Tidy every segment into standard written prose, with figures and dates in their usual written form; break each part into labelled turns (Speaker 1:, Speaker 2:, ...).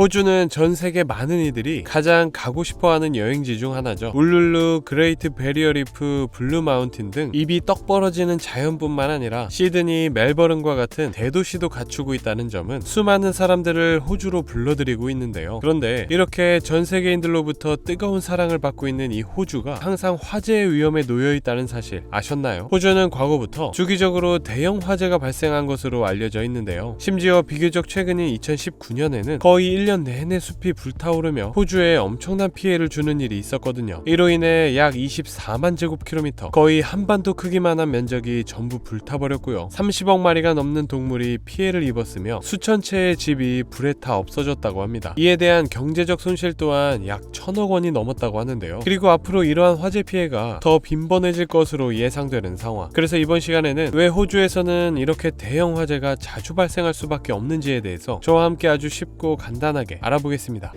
Speaker 1: 호주는 전 세계 많은 이들이 가장 가고 싶어하는 여행지 중 하나죠. 울룰루, 그레이트 베리어 리프, 블루 마운틴 등 입이 떡 벌어지는 자연뿐만 아니라 시드니, 멜버른과 같은 대도시도 갖추고 있다는 점은 수많은 사람들을 호주로 불러들이고 있는데요. 그런데 이렇게 전 세계인들로부터 뜨거운 사랑을 받고 있는 이 호주가 항상 화재의 위험에 놓여 있다는 사실 아셨나요? 호주는 과거부터 주기적으로 대형 화재가 발생한 것으로 알려져 있는데요. 심지어 비교적 최근인 2019년에는 거의 1년 내내 숲이 불타오르며 호주에 엄청난 피해를 주는 일이 있었거든요. 이로 인해 약 24만 제곱킬로미터, 거의 한반도 크기만한 면적이 전부 불타버렸고요. 30억 마리가 넘는 동물이 피해를 입었으며 수천 채의 집이 불에 타 없어졌다고 합니다. 이에 대한 경제적 손실 또한 약 1,000억 원이 넘었다고 하는데요. 그리고 앞으로 이러한 화재 피해가 더 빈번해질 것으로 예상되는 상황. 그래서 이번 시간에는 왜 호주에서는 이렇게 대형 화재가 자주 발생할 수밖에 없는지에 대해서 저와 함께 아주 쉽고 간단하게 알아보겠습니다.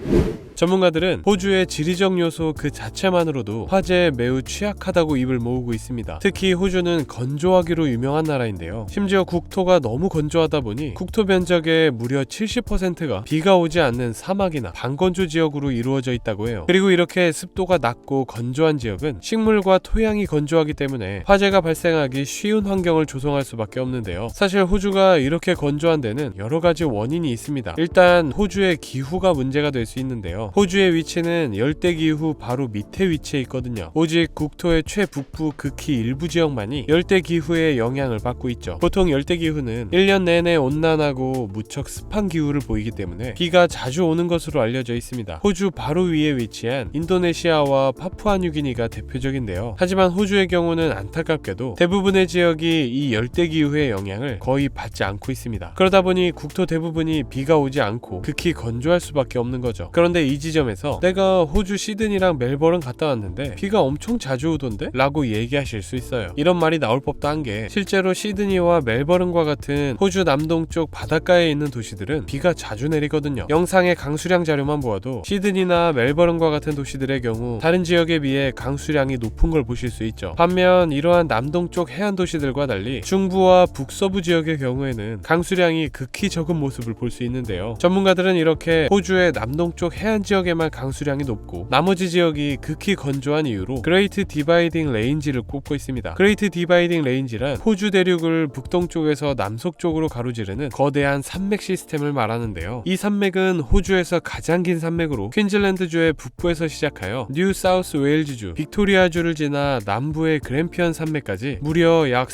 Speaker 1: 전문가들은 호주의 지리적 요소 그 자체만으로도 화재에 매우 취약하다고 입을 모으고 있습니다. 특히 호주는 건조하기로 유명한 나라인데요. 심지어 국토가 너무 건조하다 보니 국토 면적의 무려 70%가 비가 오지 않는 사막이나 반건조 지역으로 이루어져 있다고 해요. 그리고 이렇게 습도가 낮고 건조한 지역은 식물과 토양이 건조하기 때문에 화재가 발생하기 쉬운 환경을 조성할 수밖에 없는데요. 사실 호주가 이렇게 건조한 데는 여러 가지 원인이 있습니다. 일단 호주의 기후가 문제가 될 수 있는데요. 호주의 위치는 열대기후 바로 밑에 위치해 있거든요. 오직 국토의 최북부 극히 일부 지역만이 열대기후의 영향을 받고 있죠. 보통 열대기후는 1년 내내 온난하고 무척 습한 기후를 보이기 때문에 비가 자주 오는 것으로 알려져 있습니다. 호주 바로 위에 위치한 인도네시아와 파푸아뉴기니가 대표적인데요. 하지만 호주의 경우는 안타깝게도 대부분의 지역이 이 열대기후의 영향을 거의 받지 않고 있습니다. 그러다 보니 국토 대부분이 비가 오지 않고 극히 건조할 수밖에 없는 거죠. 그런데 이 지점에서 내가 호주 시드니랑 멜버른 갔다 왔는데 비가 엄청 자주 오던데? 라고 얘기하실 수 있어요. 이런 말이 나올 법도 한 게 실제로 시드니와 멜버른과 같은 호주 남동쪽 바닷가에 있는 도시들은 비가 자주 내리거든요. 영상의 강수량 자료만 보아도 시드니나 멜버른과 같은 도시들의 경우 다른 지역에 비해 강수량이 높은 걸 보실 수 있죠. 반면 이러한 남동쪽 해안 도시들과 달리 중부와 북서부 지역의 경우에는 강수량이 극히 적은 모습을 볼 수 있는데요. 전문가들은 이렇게 호주의 남동쪽 해안 지역에만 강수량이 높고 나머지 지역이 극히 건조한 이유로 그레이트 디바이딩 레인지를 꼽고 있습니다. 그레이트 디바이딩 레인지란 호주 대륙을 북동쪽에서 남서쪽으로 가로지르는 거대한 산맥 시스템을 말하는데요. 이 산맥은 호주에서 가장 긴 산맥으로 퀸즐랜드주의 북부에서 시작하여 뉴 사우스 웨일즈주, 빅토리아주를 지나 남부의 그램피언 산맥까지 무려 약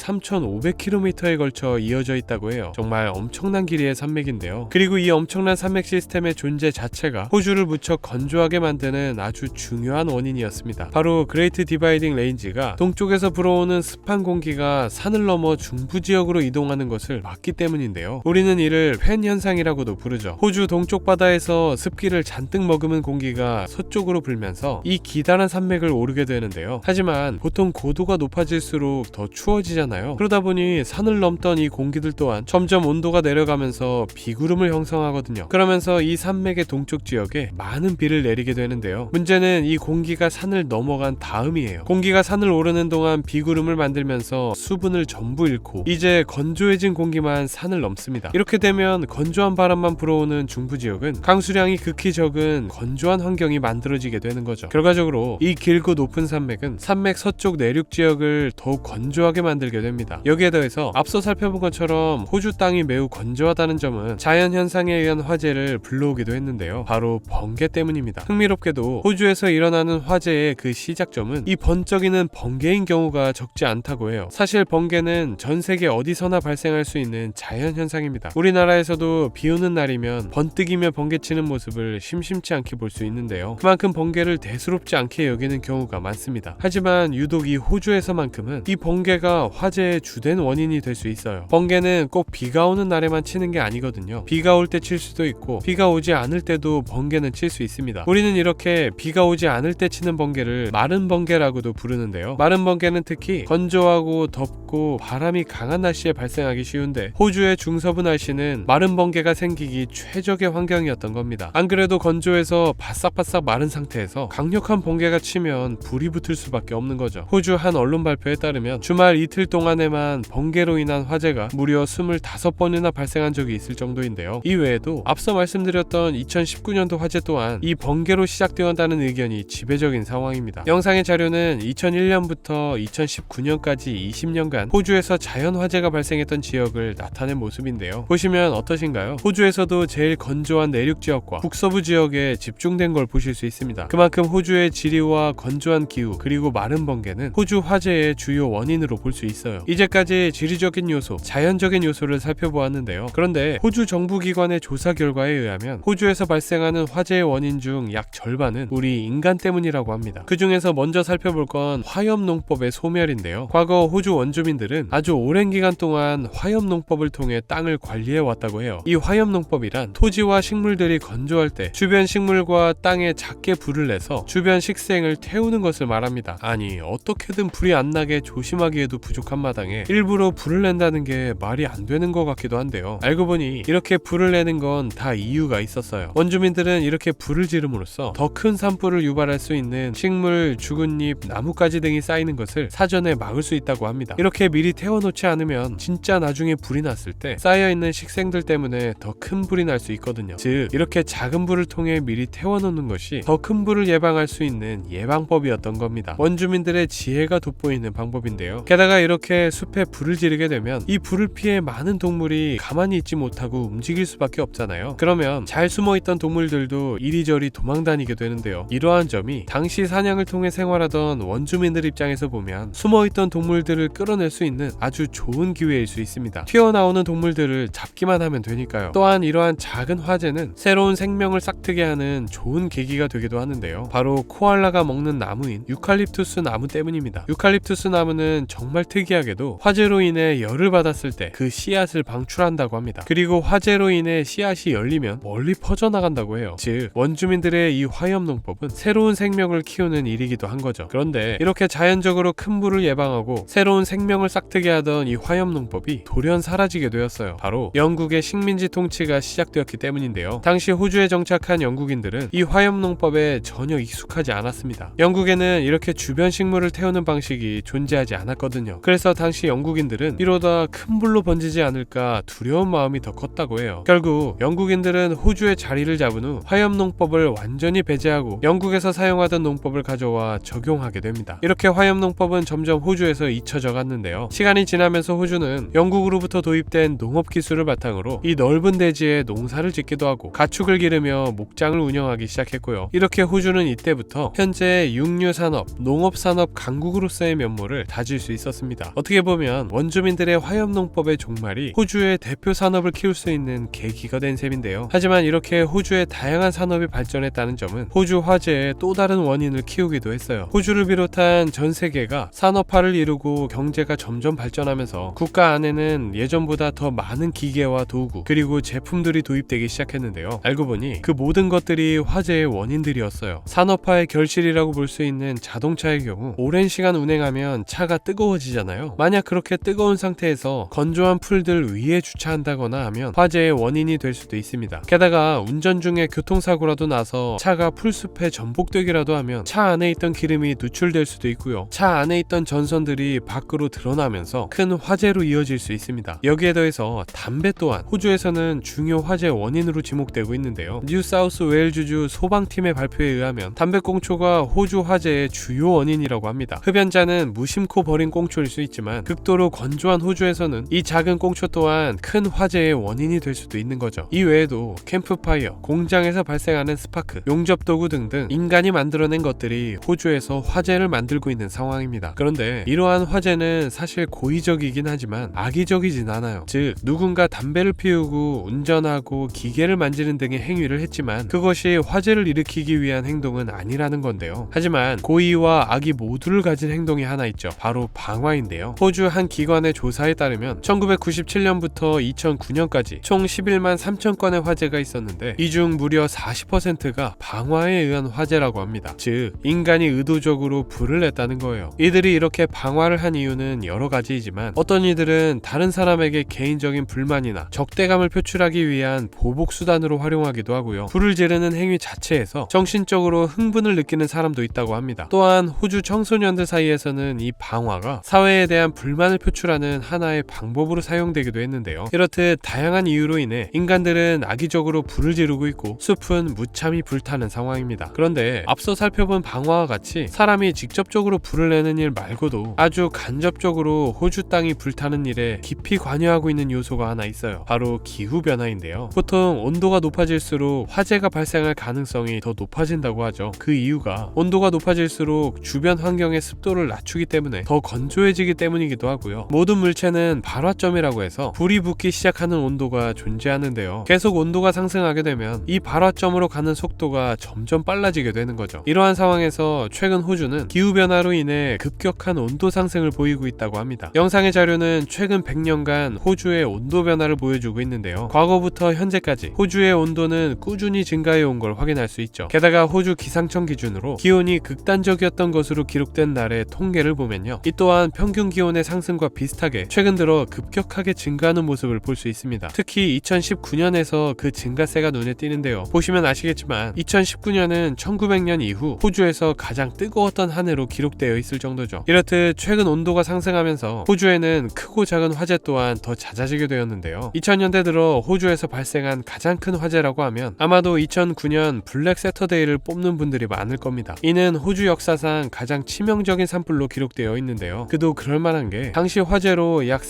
Speaker 1: 3,500km에 걸쳐 이어져 있다고 해요. 정말 엄청난 길이의 산맥인데요. 그리고 이 엄청난 산맥 시스템의 존재 자체가 호주를 무척 건조하게 만드는 아주 중요한 원인이었습니다. 바로 그레이트 디바이딩 레인지가 동쪽에서 불어오는 습한 공기가 산을 넘어 중부 지역으로 이동하는 것을 막기 때문인데요. 우리는 이를 팬 현상이라고도 부르죠. 호주 동쪽 바다에서 습기를 잔뜩 머금은 공기가 서쪽으로 불면서 이 기다란 산맥을 오르게 되는데요. 하지만 보통 고도가 높아질수록 더 추워지잖아요. 그러다 보니 산을 넘던 이 공기들 또한 점점 온도가 내려가면서 비구름을 형성하거든요. 그러면서 이 산맥의 동쪽 지역에 많은 비를 내리게 되는데요. 문제는 이 공기가 산을 넘어간 다음이에요. 공기가 산을 오르는 동안 비구름을 만들면서 수분을 전부 잃고 이제 건조해진 공기만 산을 넘습니다. 이렇게 되면 건조한 바람만 불어오는 중부 지역은 강수량이 극히 적은 건조한 환경이 만들어지게 되는 거죠. 결과적으로 이 길고 높은 산맥은 산맥 서쪽 내륙 지역을 더욱 건조하게 만들게 됩니다. 여기에 더해서 앞서 살펴본 것처럼 호주 땅이 매우 건조하다는 점은 자연현상에 의한 화재를 불러오기도 했는데요. 바로 번개 때문입니다. 흥미롭게도 호주에서 일어나는 화재의 그 시작점은 이 번쩍이는 번개인 경우가 적지 않다고 해요. 사실 번개는 전 세계 어디서나 발생할 수 있는 자연현상입니다. 우리나라에서도 비 오는 날이면 번뜩이며 번개치는 모습을 심심치 않게 볼 수 있는데요. 그만큼 번개를 대수롭지 않게 여기는 경우가 많습니다. 하지만 유독 이 호주에서만큼은 이 번개가 화재의 주된 원인이 될 수 있어요. 번개는 꼭 비가 오는 날에만 치는 게 아니거든요. 비가 올 때 칠 수도 있고 비가 오지 않을 때도 번개는 칠 수 있습니다. 우리는 이렇게 비가 오지 않을 때 치는 번개를 마른 번개라고도 부르는데요. 마른 번개는 특히 건조하고 덥고 많고 바람이 강한 날씨에 발생하기 쉬운데 호주의 중서부 날씨는 마른 번개가 생기기 최적의 환경이었던 겁니다. 안 그래도 건조해서 바싹바싹 마른 상태에서 강력한 번개가 치면 불이 붙을 수밖에 없는 거죠. 호주 한 언론 발표에 따르면 주말 이틀 동안에만 번개로 인한 화재가 무려 25번이나 발생한 적이 있을 정도인데요. 이 외에도 앞서 말씀드렸던 2019년도 화재 또한 이 번개로 시작되었다는 의견이 지배적인 상황입니다. 영상의 자료는 2001년부터 2019년까지 20년간 호주에서 자연 화재가 발생했던 지역을 나타낸 모습인데요. 보시면 어떠신가요? 호주에서도 제일 건조한 내륙 지역과 북서부 지역에 집중된 걸 보실 수 있습니다. 그만큼 호주의 지리와 건조한 기후 그리고 마른 번개는 호주 화재의 주요 원인으로 볼 수 있어요. 이제까지 지리적인 요소, 자연적인 요소를 살펴보았는데요. 그런데 호주 정부 기관의 조사 결과에 의하면 호주에서 발생하는 화재의 원인 중 약 절반은 우리 인간 때문이라고 합니다. 그 중에서 먼저 살펴볼 건 화염농법의 소멸인데요. 과거 호주 원주민들은 아주 오랜 기간 동안 화염농법을 통해 땅을 관리해 왔다고 해요. 이 화염농법이란 토지와 식물들이 건조할 때 주변 식물과 땅에 작게 불을 내서 주변 식생을 태우는 것을 말합니다. 아니, 어떻게든 불이 안 나게 조심하기에도 부족한 마당에 일부러 불을 낸다는 게 말이 안 되는 것 같기도 한데요. 알고 보니 이렇게 불을 내는 건 다 이유가 있었어요. 원주민들은 이렇게 불을 지름으로써 더 큰 산불을 유발할 수 있는 식물, 죽은 잎, 나뭇가지 등이 쌓이는 것을 사전에 막을 수 있다고 합니다. 이렇게 미리 태워놓지 않으면 진짜 나중에 불이 났을 때 쌓여있는 식생들 때문에 더 큰 불이 날 수 있거든요. 즉 이렇게 작은 불을 통해 미리 태워놓는 것이 더 큰 불을 예방할 수 있는 예방법이었던 겁니다. 원주민들의 지혜가 돋보이는 방법인데요. 게다가 이렇게 숲에 불을 지르게 되면 이 불을 피해 많은 동물이 가만히 있지 못하고 움직일 수밖에 없잖아요. 그러면 잘 숨어있던 동물들도 이리저리 도망다니게 되는데요. 이러한 점이 당시 사냥을 통해 생활하던 원주민들 입장에서 보면 숨어있던 동물들을 끌어낼 수 있는 아주 좋은 기회일 수 있습니다. 튀어나오는 동물들을 잡기만 하면 되니까요. 또한 이러한 작은 화재는 새로운 생명을 싹트게 하는 좋은 계기가 되기도 하는데요. 바로 코알라가 먹는 나무인 유칼립투스 나무 때문입니다. 유칼립투스 나무는 정말 특이하게도 화재로 인해 열을 받았을 때 그 씨앗을 방출한다고 합니다. 그리고 화재로 인해 씨앗이 열리면 멀리 퍼져나간다고 해요. 즉 원주민들의 이 화염농법은 새로운 생명을 키우는 일이기도 한 거죠. 그런데 이렇게 자연적으로 큰 불을 예방하고 새로운 생명을 싹트게 하던 이 화염농법이 돌연 사라지게 되었어요. 바로 영국의 식민지 통치가 시작되었기 때문인데요. 당시 호주에 정착한 영국인들은 이 화염농법에 전혀 익숙하지 않았습니다. 영국에는 이렇게 주변 식물을 태우는 방식이 존재하지 않았거든요. 그래서 당시 영국인들은 이러다 큰 불로 번지지 않을까 두려운 마음이 더 컸다고 해요. 결국 영국인들은 호주의 자리를 잡은 후 화염농법을 완전히 배제하고 영국에서 사용하던 농법을 가져와 적용하게 됩니다. 이렇게 화염농법은 점점 호주에서 잊혀져 갔는데요. 시간이 지나면서 호주는 영국으로부터 도입된 농업 기술을 바탕으로 이 넓은 대지에 농사를 짓기도 하고 가축을 기르며 목장을 운영하기 시작했고요. 이렇게 호주는 이때부터 현재 육류산업, 농업산업 강국으로서의 면모를 다질 수 있었습니다. 어떻게 보면 원주민들의 화염농법의 종말이 호주의 대표 산업을 키울 수 있는 계기가 된 셈인데요. 하지만 이렇게 호주의 다양한 산업이 발전했다는 점은 호주 화재의 또 다른 원인을 키우기도 했어요. 호주를 비롯한 전 세계가 산업화를 이루고 경제가 점점 발전하면서 국가 안에는 예전보다 더 많은 기계와 도구 그리고 제품들이 도입되기 시작했는데요. 알고 보니 그 모든 것들이 화재의 원인들이었어요. 산업화의 결실이라고 볼 수 있는 자동차의 경우 오랜 시간 운행하면 차가 뜨거워지잖아요. 만약 그렇게 뜨거운 상태에서 건조한 풀들 위에 주차한다거나 하면 화재의 원인이 될 수도 있습니다. 게다가 운전 중에 교통사고라도 나서 차가 풀숲에 전복되기라도 하면 차 안에 있던 기름이 누출될 수도 있고요. 차 안에 있던 전선들이 밖으로 드러나면서 큰 화재로 이어질 수 있습니다. 여기에 더해서 담배 또한 호주에서는 중요 화재 원인으로 지목되고 있는데요. 뉴사우스 웨일즈주 소방팀의 발표에 의하면 담배꽁초가 호주 화재의 주요 원인이라고 합니다. 흡연자는 무심코 버린 꽁초일 수 있지만 극도로 건조한 호주에서는 이 작은 꽁초 또한 큰 화재의 원인이 될 수도 있는 거죠. 이 외에도 캠프파이어, 공장에서 발생하는 스파크, 용접도구 등등 인간이 만들어낸 것들이 호주에서 화재를 만들고 있는 상황입니다. 그런데 이러한 화재는 사실 고의적이긴 하지만 악의적이진 않아요. 즉 누군가 담배를 피우고 운전하고 기계를 만지는 등의 행위를 했지만 그것이 화재를 일으키기 위한 행동은 아니라는 건데요. 하지만 고의와 악의 모두를 가진 행동이 하나 있죠. 바로 방화인데요. 호주 한 기관의 조사에 따르면 1997년부터 2009년까지 총 11만 3천 건의 화재가 있었는데 이 중 무려 40%가 방화에 의한 화재라고 합니다. 즉 인간이 의도적으로 불을 냈다는 거예요. 이들이 이렇게 방화를 한 이유는 여러 가지이지만 어떤 이들은 다른 사람에게 개인적인 불만이나 적대감을 표출하기 위한 보복 수단으로 활용하기도 하고요. 불을 지르는 행위 자체에서 정신적으로 흥분을 느끼는 사람도 있다고 합니다. 또한 호주 청소년들 사이에서는 이 방화가 사회에 대한 불만을 표출하는 하나의 방법으로 사용되기도 했는데요. 이렇듯 다양한 이유로 인해 인간들은 악의적으로 불을 지르고 있고 숲은 무참히 불타는 상황입니다. 그런데 앞서 살펴본 방화와 같이 사람이 직접적으로 불을 내는 일 말고도 아주 간접적으로 호주 땅이 불타는 일에 깊이 관여하고 있는 요소가 하나 있어요. 바로 기후변화인데요. 보통 온도가 높아질수록 화재가 발생할 가능성이 더 높아진다고 하죠. 그 이유가 온도가 높아질수록 주변 환경의 습도를 낮추기 때문에 더 건조해지기 때문이기도 하고요. 모든 물체는 발화점이라고 해서 불이 붙기 시작하는 온도가 존재하는데요. 계속 온도가 상승하게 되면 이 발화점으로 가는 속도가 점점 빨라지게 되는 거죠. 이러한 상황에서 최근 호주는 기후변화로 인해 급격한 온도 상승을 보이고 있다고 합니다. 영상의 자료는 최근 100년간 호주의 온도 변화를 보여주고 있는데요. 과거부터 현재까지 호주의 온도는 꾸준히 증가해 온 걸 확인할 수 있죠. 게다가 호주 기상청 기준으로 기온이 극단적이었던 것으로 기록된 날의 통계를 보면요. 이 또한 평균 기온의 상승과 비슷하게 최근 들어 급격하게 증가하는 모습을 볼 수 있습니다. 특히 2019년에서 그 증가세가 눈에 띄는데요. 보시면 아시겠지만 2019년은 1900년 이후 호주에서 가장 뜨거웠던 한 해로 기록되어 있을 정도죠. 이렇듯 최근 온도가 상승하면서 호주에는 크고 작은 화재 또한 더 잦아지게 되었는데요. 2000년대 들어 호주에서 발생한 가장 큰 화재라고 하면 아마도 2009년 블랙 세터데이를 뽑는 분들이 많을 겁니다. 이는 호주 역사상 가장 치명적인 산불로 기록되어 있는데요. 그도 그럴만한 게 당시 화재로 약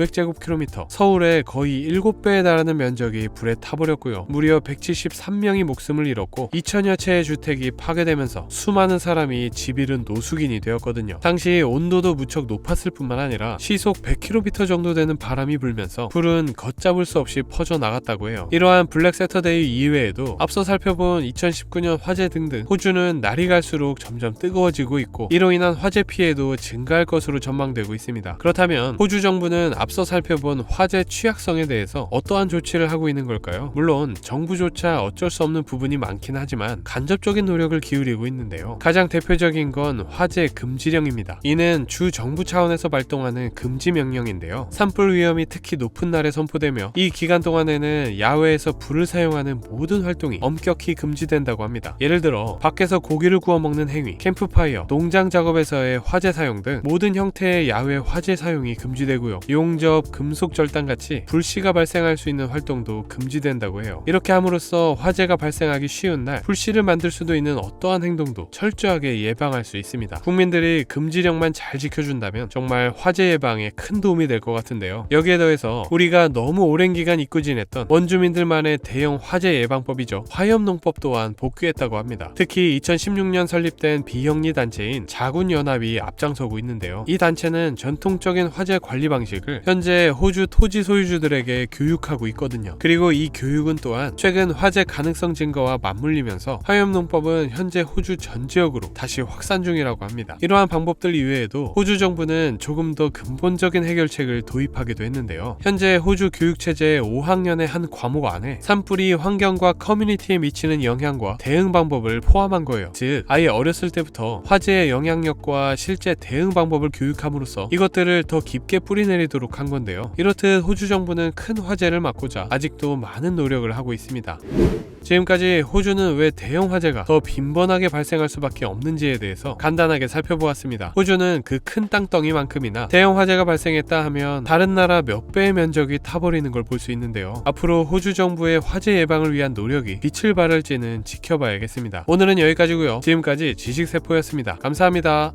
Speaker 1: 4,500제곱킬로미터, 서울의 거의 7배에 달하는 면적이 불에 타버렸고요. 무려 173명이 목숨을 잃었고 2천여 채의 주택이 파괴되면서 수많은 사람이 집 잃은 노숙인이 되었거든요. 당시 온도도 무척 높았을 뿐만 아니라 시속 100km 정도 되는 바람이 불면서 불은 걷잡을 수 없이 퍼져나갔다고 해요. 이러한 블랙 세터데이 이외에도 앞서 살펴본 2019년 화재 등등 호주는 날이 갈수록 점점 뜨거워지고 있고 이로 인한 화재 피해도 증가할 것으로 전망되고 있습니다. 그렇다면 호주 정부는 앞서 살펴본 화재 취약성에 대해서 어떠한 조치를 하고 있는 걸까요? 물론 정부조차 어쩔 수 없는 부분이 많긴 하지만 간접적인 노력을 기울이고 있는데요. 가장 대표적인 건 화재 금지령입니다. 이는 주 정부 차원에서 발동하는 금지 명령인데요. 산불 위험이 특히 높은 날에 선포되며 이 기간 동안에는 야외에서 불을 사용하는 모든 활동이 엄격히 금지된다고 합니다. 예를 들어 밖에서 고기를 구워 먹는 행위, 캠프파이어, 농장 작업에서의 화재 사용 등 모든 형태의 야외 화재 사용이 금지되고요. 용접, 금속 절단같이 불씨가 발생할 수 있는 활동도 금지된다고 해요. 이렇게 함으로써 화재가 발생하기 쉬운 날 불씨를 만들 수도 있는 어떠한 행동도 철저하게 예방할 수 있습니다. 국민들이 금지령만 잘 지켜준다면 정말 화재 예방에 큰 도움이 될 것 같은데요. 여기에 더해서 우리가 너무 오랜 기간 잊고 지냈던 원주민들만의 대형 화재 예방법이죠. 화염농법 또한 복귀했다고 합니다. 특히 2016년 설립된 비영리 단체인 자군연합이 앞장서고 있는데요. 이 단체는 전통적인 화재 관리 방식을 현재 호주 토지 소유주들에게 교육하고 있거든요. 그리고 이 교육은 또한 최근 화재 가능성 증가와 맞물리면서 화염농법은 현재 호주 전 지역으로 다시 확산 중이라고 합니다. 이러한 방법들 이외에도 호주 정부는 조금 더 근본적인 해결책을 도입하기도 했는데요. 현재 호주 교육체제의 5학년의 한 과목 안에 산불이 환경과 커뮤니티에 미치는 영향과 대응 방법을 포함한 거예요. 즉 아예 어렸을 때부터 화재의 영향력과 실제 대응 방법을 교육함으로써 이것들을 더 깊게 뿌리내리도록 한 건데요. 이렇듯 호주 정부는 큰 화재를 막고자 아직도 많은 노력을 하고 있습니다. 지금까지 호주는 왜 대형 화재가 더 빈번하게 발생할 수밖에 없는지에 대해서 간단하게 살펴보았습니다. 호주는 그 큰 땅덩이만큼이나 대형 화재가 발생했다 하면 다른 나라 몇 배의 면적이 타버리는 걸 볼 수 있는데요. 앞으로 호주 정부의 화재 예방을 위한 노력이 빛을 발할지는 지켜봐야겠습니다. 오늘은 여기까지고요. 지금까지 지식세포였습니다. 감사합니다.